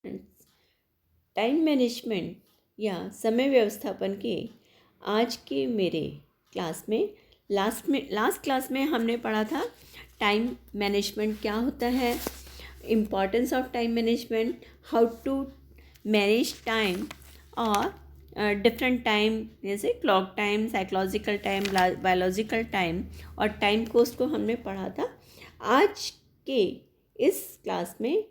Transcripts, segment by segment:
Time management या समय व्यवस्थापन के आज के मेरे क्लास में लास्ट क्लास में हमने पढ़ा था टाइम मैनेजमेंट क्या होता है, importance of time management, how to manage time और डिफरेंट टाइम जैसे clock time, psychological time, biological time और टाइम कोर्स को हमने पढ़ा था। आज के इस क्लास में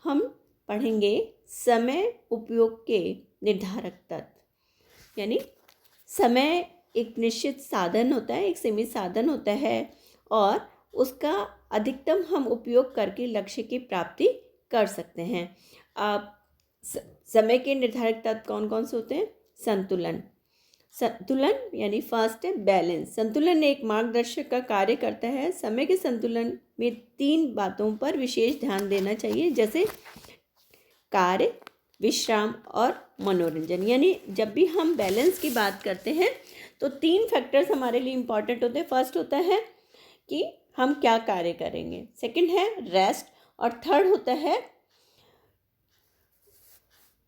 हम पढ़ेंगे समय उपयोग के निर्धारक तत्व। यानी समय एक निश्चित साधन होता है, एक सीमित साधन होता है और उसका अधिकतम हम उपयोग करके लक्ष्य की प्राप्ति कर सकते हैं। आप समय के निर्धारक तत्व कौन कौन से होते हैं? संतुलन यानी फर्स्ट है बैलेंस। संतुलन एक मार्गदर्शक का कार्य करता है। समय के संतुलन में 3 बातों पर विशेष ध्यान देना चाहिए, जैसे कार्य, विश्राम और मनोरंजन। यानी जब भी हम बैलेंस की बात करते हैं तो 3 फैक्टर्स हमारे लिए इम्पॉर्टेंट होते हैं। फर्स्ट होता है कि हम क्या कार्य करेंगे, सेकंड है रेस्ट और थर्ड होता है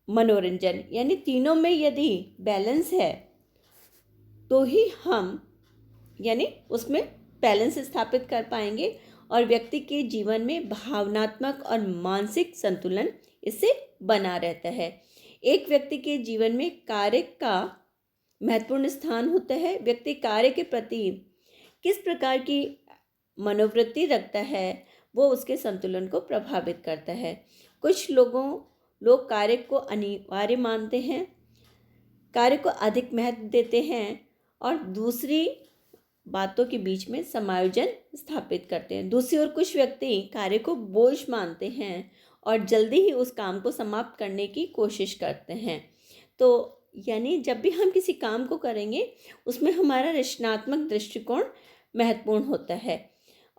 मनोरंजन। यानी तीनों में यदि बैलेंस है तो ही हम यानी उसमें बैलेंस स्थापित कर पाएंगे और व्यक्ति के जीवन में भावनात्मक और मानसिक संतुलन इससे बना रहता है। एक व्यक्ति के जीवन में कार्य का महत्वपूर्ण स्थान होता है। व्यक्ति कार्य के प्रति किस प्रकार की मनोवृत्ति रखता है वो उसके संतुलन को प्रभावित करता है। कुछ लोग कार्य को अनिवार्य मानते हैं, कार्य को अधिक महत्व देते हैं और दूसरी बातों के बीच में समायोजन स्थापित करते हैं। दूसरी ओर कुछ व्यक्ति कार्य को बोझ मानते हैं और जल्दी ही उस काम को समाप्त करने की कोशिश करते हैं। तो यानी जब भी हम किसी काम को करेंगे उसमें हमारा रचनात्मक दृष्टिकोण महत्वपूर्ण होता है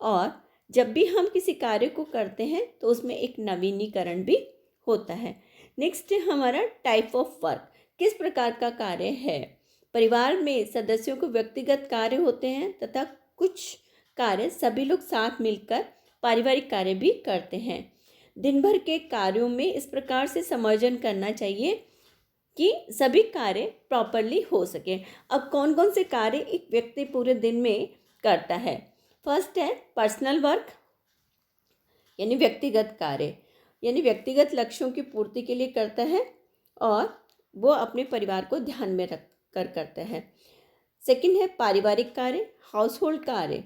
और जब भी हम किसी कार्य को करते हैं तो उसमें एक नवीनीकरण भी होता है। नेक्स्ट है हमारा टाइप ऑफ वर्क। किस प्रकार का कार्य है? परिवार में सदस्यों को व्यक्तिगत कार्य होते हैं तथा कुछ कार्य सभी लोग साथ मिलकर पारिवारिक कार्य भी करते हैं। दिन भर के कार्यों में इस प्रकार से समायोजन करना चाहिए कि सभी कार्य प्रॉपरली हो सके। अब कौन कौन से कार्य एक व्यक्ति पूरे दिन में करता है? फर्स्ट है पर्सनल वर्क यानी व्यक्तिगत कार्य, यानी व्यक्तिगत लक्ष्यों की पूर्ति के लिए करता है और वो अपने परिवार को ध्यान में रख कर करते हैं। सेकंड है पारिवारिक कार्य, हाउस होल्ड कार्य।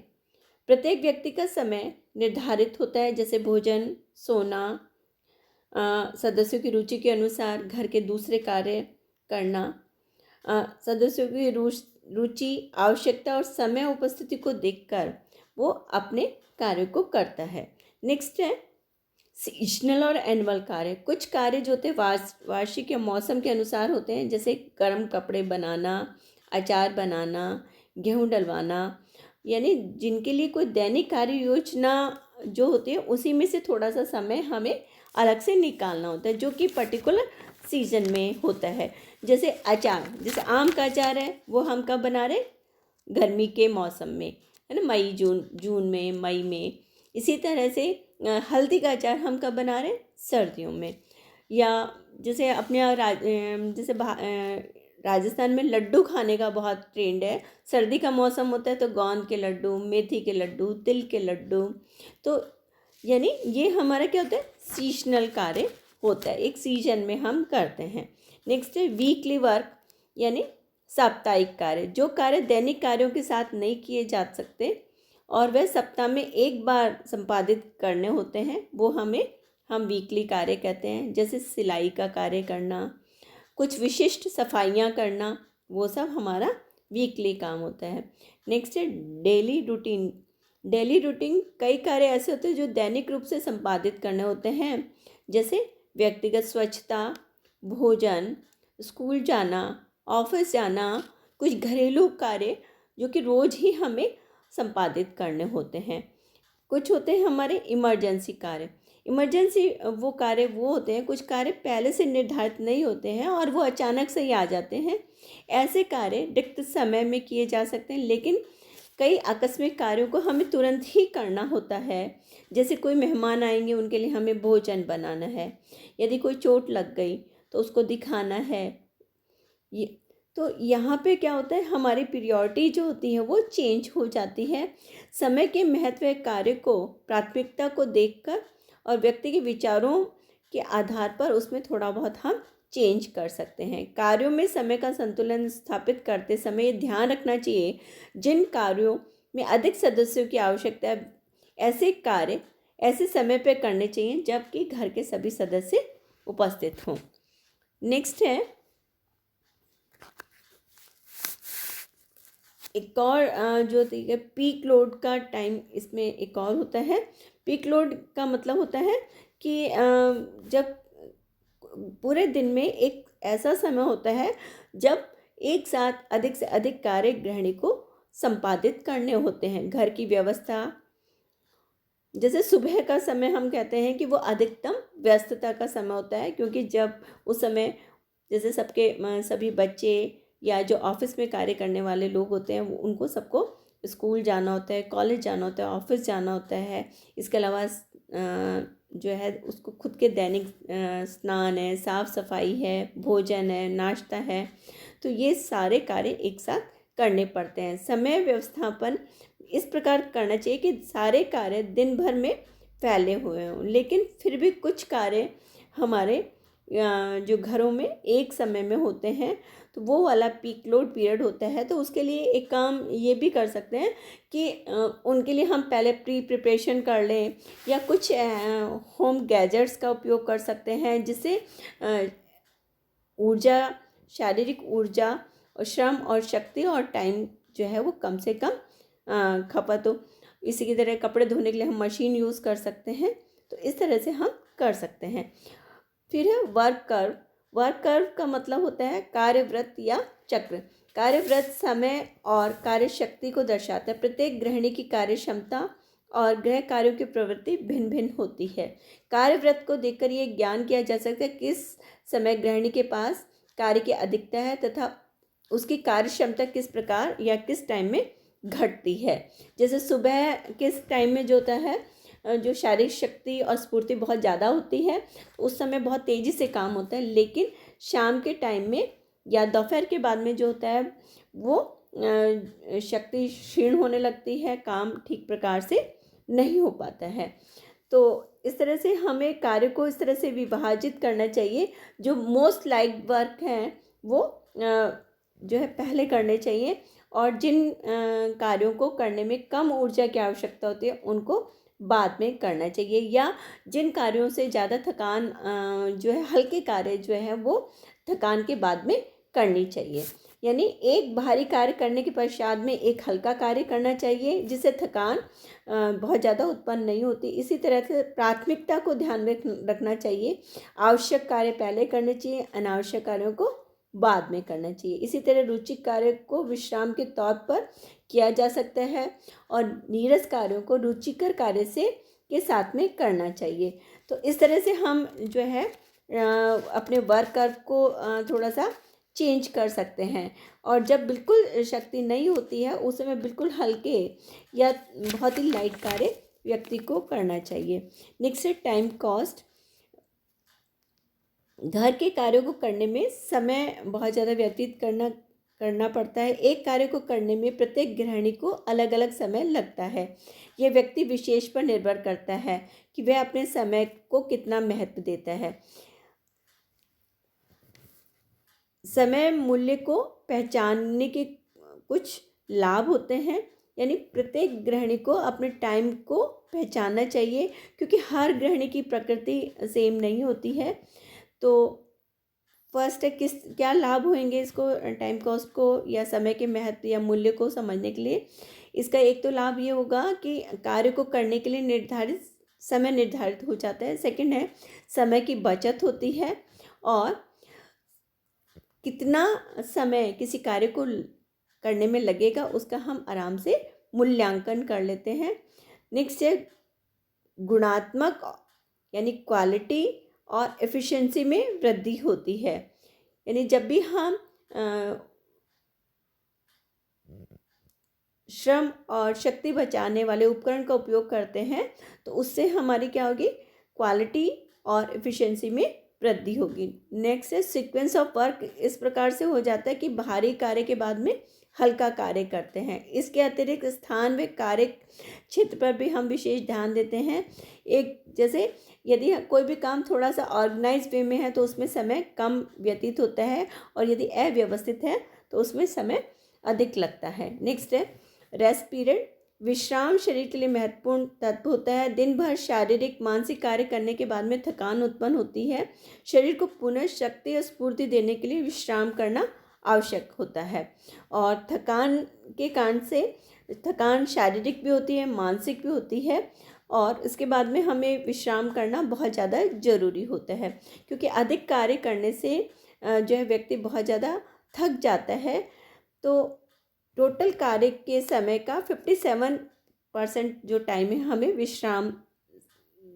प्रत्येक व्यक्ति का समय निर्धारित होता है, जैसे भोजन, सोना, सदस्यों की रुचि के अनुसार घर के दूसरे कार्य करना, सदस्यों की रुचि, आवश्यकता और समय उपस्थिति को देखकर वो अपने कार्य को करता है। नेक्स्ट है सीजनल और एनुअल कार्य। कुछ कार्य जो होते हैं वार्षिक या मौसम के अनुसार होते हैं, जैसे गर्म कपड़े बनाना, अचार बनाना, गेहूं डलवाना। यानी जिनके लिए कोई दैनिक कार्य योजना जो होती है उसी में से थोड़ा सा समय हमें अलग से निकालना होता है जो कि पर्टिकुलर सीजन में होता है। जैसे अचार, जैसे आम का अचार है वो हम कब बना रहे? गर्मी के मौसम में, है ना, मई जून में, मई में। इसी तरह से हल्दी का अचार हम कब बना रहे? सर्दियों में। या जैसे अपने जैसे राजस्थान में लड्डू खाने का बहुत ट्रेंड है। सर्दी का मौसम होता है तो गोंद के लड्डू, मेथी के लड्डू, तिल के लड्डू। तो यानी ये हमारा क्या होता है? सीजनल कार्य होता है, एक सीजन में हम करते हैं। नेक्स्ट है वीकली वर्क यानी साप्ताहिक कार्य। जो कार्य दैनिक कार्यों के साथ नहीं किए जा सकते और वह सप्ताह में एक बार संपादित करने होते हैं वो हम वीकली कार्य कहते हैं। जैसे सिलाई का कार्य करना, कुछ विशिष्ट सफाइयाँ करना, वो सब हमारा वीकली काम होता है। नेक्स्ट है डेली रूटीन। डेली रूटीन कई कार्य ऐसे होते हैं जो दैनिक रूप से संपादित करने होते हैं, जैसे व्यक्तिगत स्वच्छता, भोजन, स्कूल जाना, ऑफिस जाना, कुछ घरेलू कार्य जो कि रोज़ ही हमें संपादित करने होते हैं। कुछ होते हैं हमारे इमरजेंसी कार्य। इमरजेंसी वो कार्य वो होते हैं, कुछ कार्य पहले से निर्धारित नहीं होते हैं और वो अचानक से ही आ जाते हैं। ऐसे कार्य रिक्त समय में किए जा सकते हैं, लेकिन कई आकस्मिक कार्यों को हमें तुरंत ही करना होता है। जैसे कोई मेहमान आएंगे, उनके लिए हमें भोजन बनाना है। यदि कोई चोट लग गई तो उसको दिखाना है। ये तो यहाँ पे क्या होता है, हमारी प्रायोरिटी जो होती है वो चेंज हो जाती है। समय के महत्व कार्य को प्राथमिकता को देखकर और व्यक्ति के विचारों के आधार पर उसमें थोड़ा बहुत हम चेंज कर सकते हैं। कार्यों में समय का संतुलन स्थापित करते समय ये ध्यान रखना चाहिए, जिन कार्यों में अधिक सदस्यों की आवश्यकता है, ऐसे कार्य ऐसे समय पर करने चाहिए जबकि घर के सभी सदस्य उपस्थित हों। नेक्स्ट है एक और जो है पीक लोड का टाइम। इसमें एक और होता है, पीक लोड का मतलब होता है कि जब पूरे दिन में एक ऐसा समय होता है जब एक साथ अधिक से अधिक कार्य गृहिणी को संपादित करने होते हैं। घर की व्यवस्था, जैसे सुबह का समय हम कहते हैं कि वो अधिकतम व्यस्तता का समय होता है, क्योंकि जब उस समय जैसे सभी बच्चे या जो ऑफिस में कार्य करने वाले लोग होते हैं उनको सबको स्कूल जाना होता है, कॉलेज जाना होता है, ऑफिस जाना होता है। इसके अलावा जो है उसको खुद के दैनिक स्नान है, साफ़ सफाई है, भोजन है, नाश्ता है, तो ये सारे कार्य एक साथ करने पड़ते हैं। समय व्यवस्थापन इस प्रकार करना चाहिए कि सारे कार्य दिन भर में फैले हुए हों, लेकिन फिर भी कुछ कार्य हमारे जो घरों में एक समय में होते हैं, तो वो वाला पीक लोड पीरियड होता है। तो उसके लिए एक काम ये भी कर सकते हैं कि उनके लिए हम पहले प्रिपरेशन कर लें, या कुछ होम गैजेट्स का उपयोग कर सकते हैं, जिससे ऊर्जा, शारीरिक ऊर्जा और श्रम और शक्ति और टाइम जो है वो कम से कम खपत हो। इसी की तरह कपड़े धोने के लिए हम मशीन यूज़ कर सकते हैं। तो इस तरह से हम कर सकते हैं। फिर है वर्क कर्व। वर्क कर्व का मतलब होता है कार्यव्रत या चक्र। कार्यव्रत समय और कार्य शक्ति को दर्शाता है। प्रत्येक गृहिणी की कार्य क्षमता और गृह कार्यों की प्रवृत्ति भिन्न भिन्न होती है। कार्यव्रत को देखकर ये ज्ञान किया जा सकता है किस समय गृहिणी के पास कार्य की अधिकता है तथा उसकी कार्य क्षमता किस प्रकार या किस टाइम में घटती है। जैसे सुबह किस टाइम में जो होता है, जो शारीरिक शक्ति और स्फूर्ति बहुत ज़्यादा होती है, उस समय बहुत तेज़ी से काम होता है, लेकिन शाम के टाइम में या दोपहर के बाद में जो होता है वो शक्ति क्षीण होने लगती है, काम ठीक प्रकार से नहीं हो पाता है। तो इस तरह से हमें कार्य को इस तरह से विभाजित करना चाहिए। जो मोस्ट लाइक वर्क हैं वो जो है पहले करने चाहिए, और जिन कार्यों को करने में कम ऊर्जा की आवश्यकता होती है उनको बाद में करना चाहिए, या जिन कार्यों से ज़्यादा थकान जो है, हल्के कार्य जो है वो थकान के बाद में करनी चाहिए। यानी एक भारी कार्य करने के पश्चात में एक हल्का कार्य करना चाहिए, जिससे थकान बहुत ज़्यादा उत्पन्न नहीं होती। इसी तरह से प्राथमिकता को ध्यान में रखना चाहिए। आवश्यक कार्य पहले करने चाहिए, अनावश्यक कार्यों को बाद में करना चाहिए। इसी तरह रुचिक कार्य को विश्राम के तौर पर किया जा सकता है, और नीरस कार्यों को रुचिकर कार्य से के साथ में करना चाहिए। तो इस तरह से हम जो है अपने वर्क कर्व को थोड़ा सा चेंज कर सकते हैं। और जब बिल्कुल शक्ति नहीं होती है उस समय बिल्कुल हल्के या बहुत ही लाइट कार्य व्यक्ति को करना चाहिए। नेक्स्ट है टाइम कॉस्ट। घर के कार्यों को करने में समय बहुत ज़्यादा व्यतीत करना पड़ता है। एक कार्य को करने में प्रत्येक गृहिणी को अलग अलग समय लगता है। यह व्यक्ति विशेष पर निर्भर करता है कि वह अपने समय को कितना महत्व देता है। समय मूल्य को पहचानने के कुछ लाभ होते हैं, यानी प्रत्येक गृहिणी को अपने टाइम को पहचानना चाहिए, क्योंकि हर गृहिणी की प्रकृति सेम नहीं होती है। तो फर्स्ट है क्या लाभ होंगे इसको, टाइम कॉस्ट को या समय के महत्व या मूल्य को समझने के लिए। इसका एक तो लाभ ये होगा कि कार्य को करने के लिए निर्धारित समय निर्धारित हो जाता है। सेकंड है समय की बचत होती है, और कितना समय किसी कार्य को करने में लगेगा उसका हम आराम से मूल्यांकन कर लेते हैं। नेक्स्ट है गुणात्मक यानी क्वालिटी और एफिशिएंसी में वृद्धि होती है। यानी जब भी हम श्रम और शक्ति बचाने वाले उपकरण का उपयोग करते हैं तो उससे हमारी क्या होगी, क्वालिटी और एफिशिएंसी में वृद्धि होगी। नेक्स्ट है सीक्वेंस ऑफ वर्क। इस प्रकार से हो जाता है कि भारी कार्य के बाद में हल्का कार्य करते हैं। इसके अतिरिक्त स्थान व कार्य क्षेत्र पर भी हम विशेष ध्यान देते हैं। एक जैसे यदि कोई भी काम थोड़ा सा ऑर्गेनाइज वे में है तो उसमें समय कम व्यतीत होता है, और यदि अव्यवस्थित है तो उसमें समय अधिक लगता है। नेक्स्ट है रेस्ट पीरियड। विश्राम शरीर के लिए महत्वपूर्ण तत्व होता है। दिन भर शारीरिक मानसिक कार्य करने के बाद में थकान उत्पन्न होती है। शरीर को पुनः शक्ति और स्फूर्ति देने के लिए विश्राम करना आवश्यक होता है। और थकान के कारण से थकान शारीरिक भी होती है, मानसिक भी होती है, और इसके बाद में हमें विश्राम करना बहुत ज़्यादा ज़रूरी होता है, क्योंकि अधिक कार्य करने से जो है व्यक्ति बहुत ज़्यादा थक जाता है। तो टोटल कार्य के समय का 57% जो टाइम है हमें विश्राम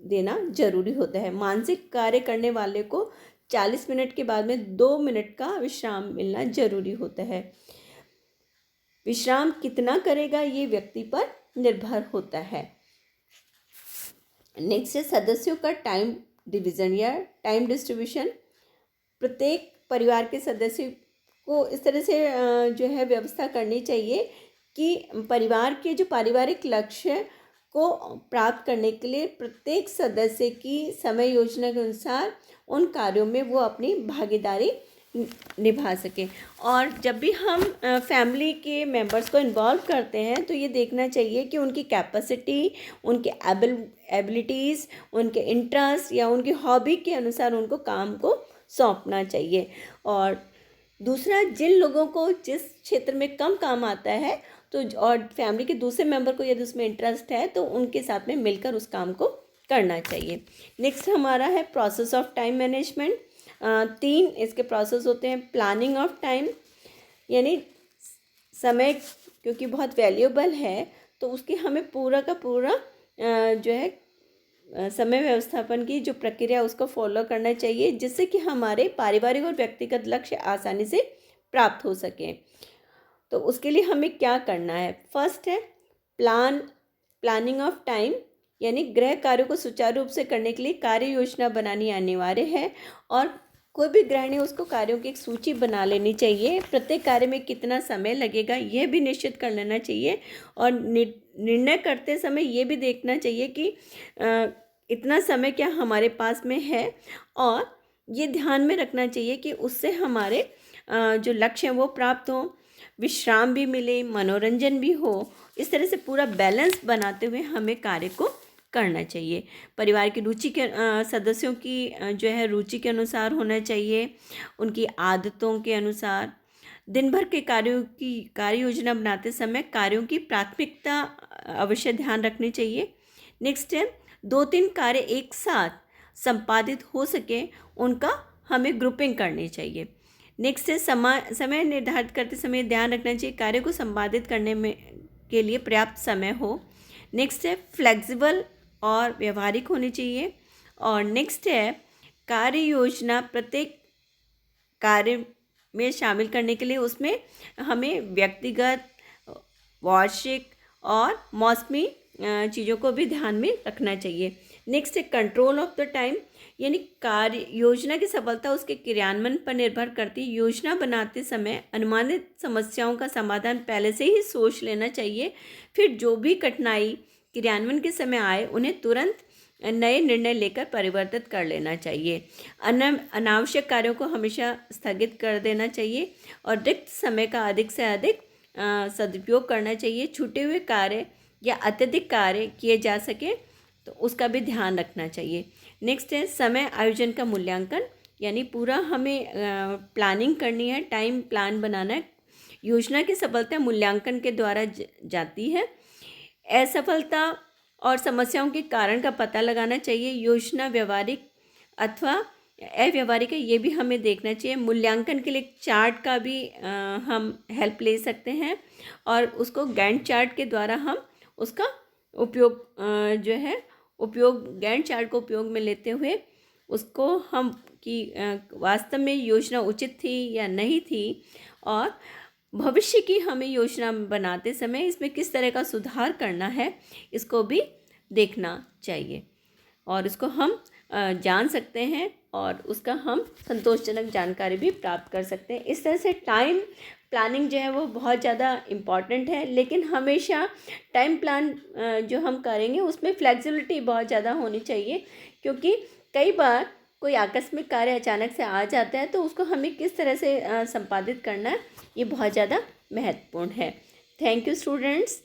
देना जरूरी होता है। मानसिक कार्य करने वाले को 40 मिनट के बाद में 2 मिनट का विश्राम मिलना जरूरी होता है। विश्राम कितना करेगा ये व्यक्ति पर निर्भर होता है। नेक्स्ट है सदस्यों का टाइम डिवीज़न या टाइम डिस्ट्रीब्यूशन। प्रत्येक परिवार के सदस्य को इस तरह से जो है व्यवस्था करनी चाहिए कि परिवार के जो पारिवारिक लक्ष्य को प्राप्त करने के लिए प्रत्येक सदस्य की समय योजना के अनुसार उन कार्यों में वो अपनी भागीदारी निभा सके। और जब भी हम फैमिली के मेंबर्स को इन्वॉल्व करते हैं तो ये देखना चाहिए कि उनकी कैपेसिटी, उनके एबिलिटीज़, उनके इंटरेस्ट या उनकी हॉबी के अनुसार उनको काम को सौंपना चाहिए। और दूसरा, जिन लोगों को जिस क्षेत्र में कम काम आता है तो और फैमिली के दूसरे मेंबर को यदि उसमें इंटरेस्ट है तो उनके साथ में मिलकर उस काम को करना चाहिए। नेक्स्ट हमारा है प्रोसेस ऑफ टाइम मैनेजमेंट। 3 इसके प्रोसेस होते हैं। प्लानिंग ऑफ टाइम, यानी समय क्योंकि बहुत वैल्यूएबल है तो उसकी हमें पूरा का पूरा जो है समय व्यवस्थापन की जो प्रक्रिया उसको फॉलो करना चाहिए, जिससे कि हमारे पारिवारिक और व्यक्तिगत लक्ष्य आसानी से प्राप्त हो सकें। तो उसके लिए हमें क्या करना है? फर्स्ट है प्लानिंग ऑफ टाइम, यानी गृह कार्यों को सुचारू रूप से करने के लिए कार्य योजना बनानी अनिवार्य है। और कोई भी गृहिणी उसको कार्यों की एक सूची बना लेनी चाहिए। प्रत्येक कार्य में कितना समय लगेगा यह भी निश्चित कर लेना चाहिए। और निर्णय करते समय ये भी देखना चाहिए कि इतना समय क्या हमारे पास में है, और ये ध्यान में रखना चाहिए कि उससे हमारे जो लक्ष्य हैं वो प्राप्त हों, विश्राम भी मिले, मनोरंजन भी हो। इस तरह से पूरा बैलेंस बनाते हुए हमें कार्य को करना चाहिए। परिवार की रुचि के सदस्यों की जो है रुचि के अनुसार होना चाहिए, उनकी आदतों के अनुसार। दिन भर के कार्यों की कार्य योजना बनाते समय कार्यों की प्राथमिकता अवश्य ध्यान रखनी चाहिए। नेक्स्ट है 2-3 कार्य एक साथ संपादित हो सके उनका हमें ग्रुपिंग करनी चाहिए। नेक्स्ट है समय निर्धारित करते समय ध्यान रखना चाहिए कार्य को संपादित करने में के लिए पर्याप्त समय हो। नेक्स्ट है फ्लेक्सिबल और व्यवहारिक होनी चाहिए। और नेक्स्ट है कार्य योजना प्रत्येक कार्य में शामिल करने के लिए उसमें हमें व्यक्तिगत, वार्षिक और मौसमी चीज़ों को भी ध्यान में रखना चाहिए। नेक्स्ट है कंट्रोल ऑफ द टाइम, यानी कार्य योजना की सफलता उसके क्रियान्वयन पर निर्भर करती है। योजना बनाते समय अनुमानित समस्याओं का समाधान पहले से ही सोच लेना चाहिए। फिर जो भी कठिनाई क्रियान्वयन के समय आए उन्हें तुरंत नए निर्णय लेकर परिवर्तित कर लेना चाहिए। अनावश्यक कार्यों को हमेशा स्थगित कर देना चाहिए और रिक्त समय का अधिक से अधिक सदुपयोग करना चाहिए। छूटे हुए कार्य या अत्यधिक कार्य किए जा सके तो उसका भी ध्यान रखना चाहिए। नेक्स्ट है समय आयोजन का मूल्यांकन, यानी पूरा हमें प्लानिंग करनी है, टाइम प्लान बनाना है। योजना की सफलता मूल्यांकन के द्वारा जाती है। असफलता और समस्याओं के कारण का पता लगाना चाहिए। योजना व्यवहारिक अथवा अव्यवहारिक है ये भी हमें देखना चाहिए। मूल्यांकन के लिए एक चार्ट का भी हम हेल्प ले सकते हैं और उसको गैंट चार्ट के द्वारा हम उसका उपयोग गैंट चार्ट को उपयोग में लेते हुए उसको हम कि वास्तव में योजना उचित थी या नहीं थी और भविष्य की हमें योजना बनाते समय इसमें किस तरह का सुधार करना है, इसको भी देखना चाहिए और इसको हम जान सकते हैं और उसका हम संतोषजनक जानकारी भी प्राप्त कर सकते हैं। इस तरह से टाइम प्लानिंग जो है वो बहुत ज़्यादा इम्पॉर्टेंट है, लेकिन हमेशा टाइम प्लान जो हम करेंगे उसमें फ्लेक्सिबिलिटी बहुत ज़्यादा होनी चाहिए, क्योंकि कई बार कोई आकस्मिक कार्य अचानक से आ जाता है तो उसको हमें किस तरह से संपादित करना है, ये बहुत ज़्यादा महत्वपूर्ण है। Thank you students.